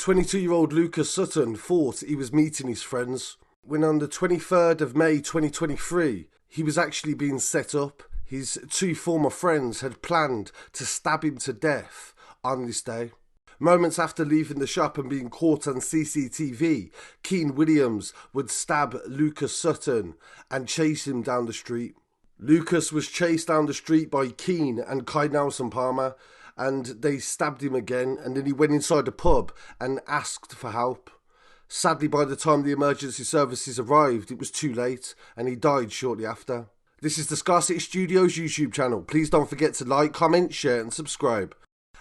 22-year-old Lucas Sutton thought he was meeting his friends when on the 23rd of May 2023 he was actually being set up. His two former friends had planned to stab him to death on this day. Moments after leaving the shop and being caught on CCTV, Keane Williams would stab Lucas Sutton and chase him down the street. Lucas was chased down the street by Keane and Kai Nelson Palmer, and they stabbed him again, and then he went inside a pub and asked for help. Sadly, by the time the emergency services arrived, it was too late, and he died shortly after. This is the Scarcity Studios YouTube channel. Please don't forget to like, comment, share and subscribe.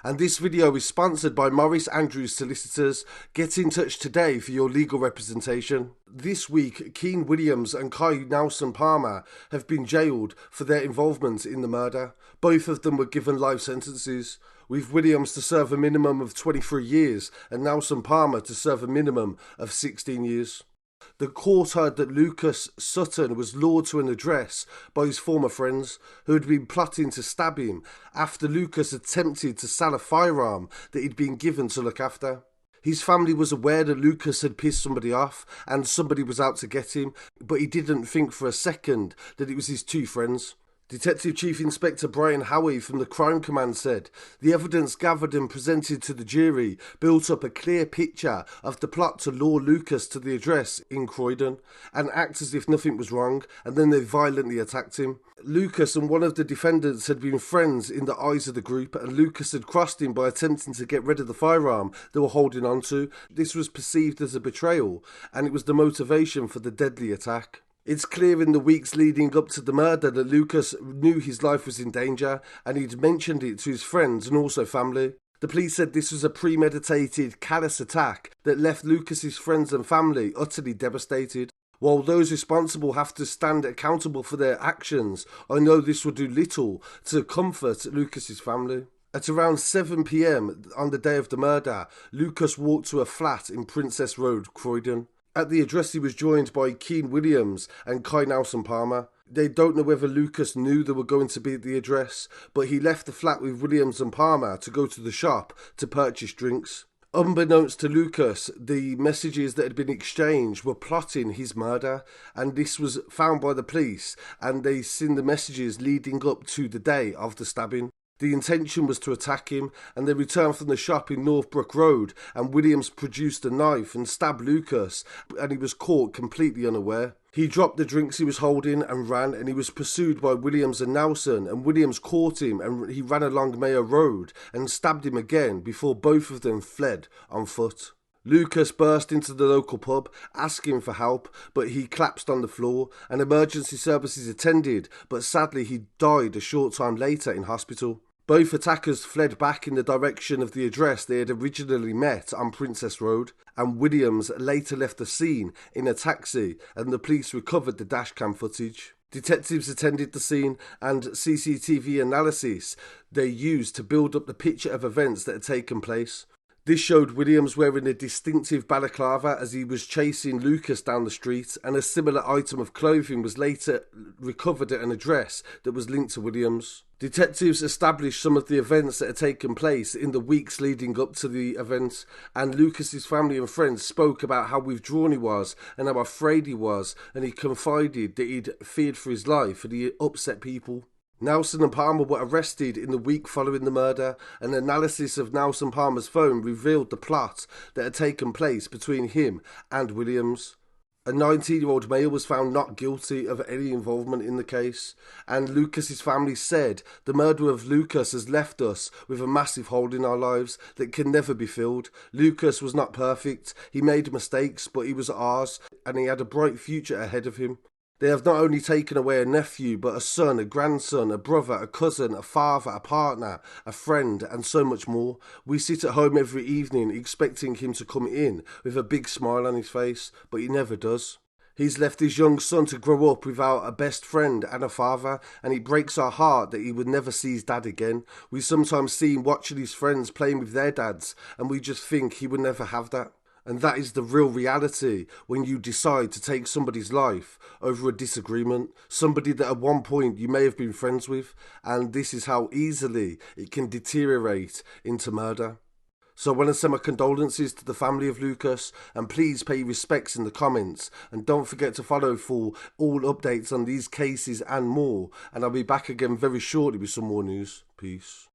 And this video is sponsored by Maurice Andrews Solicitors. Get in touch today for your legal representation. This week, Keane Williams and Kai Nelson Palmer have been jailed for their involvement in the murder. Both of them were given life sentences, with Williams to serve a minimum of 23 years and Nelson Palmer to serve a minimum of 16 years. The court heard that Lucas Sutton was lured to an address by his former friends who had been plotting to stab him after Lucas attempted to sell a firearm that he'd been given to look after. His family was aware that Lucas had pissed somebody off and somebody was out to get him, but he didn't think for a second that it was his two friends. Detective Chief Inspector Brian Howie from the Crime Command said, "The evidence gathered and presented to the jury built up a clear picture of the plot to lure Lucas to the address in Croydon and act as if nothing was wrong, and then they violently attacked him. Lucas and one of the defendants had been friends in the eyes of the group, and Lucas had crossed him by attempting to get rid of the firearm they were holding on to. This was perceived as a betrayal, and it was the motivation for the deadly attack." It's clear in the weeks leading up to the murder that Lucas knew his life was in danger and he'd mentioned it to his friends and also family. The police said this was a premeditated, callous attack that left Lucas's friends and family utterly devastated. While those responsible have to stand accountable for their actions, I know this will do little to comfort Lucas's family. At around 7 p.m. on the day of the murder, Lucas walked to a flat in Princess Road, Croydon. At the address he was joined by Keane Williams and Kai Nelson Palmer. They don't know whether Lucas knew they were going to be at the address, but he left the flat with Williams and Palmer to go to the shop to purchase drinks. Unbeknownst to Lucas, the messages that had been exchanged were plotting his murder, and this was found by the police, and they seen the messages leading up to the day of the stabbing. The intention was to attack him, and they returned from the shop in Northbrook Road, and Williams produced a knife and stabbed Lucas, and he was caught completely unaware. He dropped the drinks he was holding and ran, and he was pursued by Williams and Nelson, and Williams caught him, and he ran along Mayor Road and stabbed him again before both of them fled on foot. Lucas burst into the local pub, asking for help, but he collapsed on the floor, and emergency services attended, but sadly he died a short time later in hospital. Both attackers fled back in the direction of the address they had originally met on Princess Road, and Williams later left the scene in a taxi, and the police recovered the dashcam footage. Detectives attended the scene, and CCTV analysis they used to build up the picture of events that had taken place. This showed Williams wearing a distinctive balaclava as he was chasing Lucas down the street, and a similar item of clothing was later recovered at an address that was linked to Williams. Detectives established some of the events that had taken place in the weeks leading up to the event, and Lucas's family and friends spoke about how withdrawn he was and how afraid he was, and he confided that he'd feared for his life and he upset people. Nelson and Palmer were arrested in the week following the murder. An analysis of Nelson Palmer's phone revealed the plot that had taken place between him and Williams. A 19-year-old male was found not guilty of any involvement in the case, and Lucas's family said the murder of Lucas has left us with a massive hole in our lives that can never be filled. Lucas was not perfect, he made mistakes, but he was ours, and he had a bright future ahead of him. They have not only taken away a nephew, but a son, a grandson, a brother, a cousin, a father, a partner, a friend, and so much more. We sit at home every evening expecting him to come in with a big smile on his face, but he never does. He's left his young son to grow up without a best friend and a father, and it breaks our heart that he would never see his dad again. We sometimes see him watching his friends playing with their dads, and we just think he would never have that. And that is the real reality when you decide to take somebody's life over a disagreement, somebody that at one point you may have been friends with, and this is how easily it can deteriorate into murder. So I want to send my condolences to the family of Lucas, and please pay your respects in the comments, and don't forget to follow for all updates on these cases and more, and I'll be back again very shortly with some more news. Peace.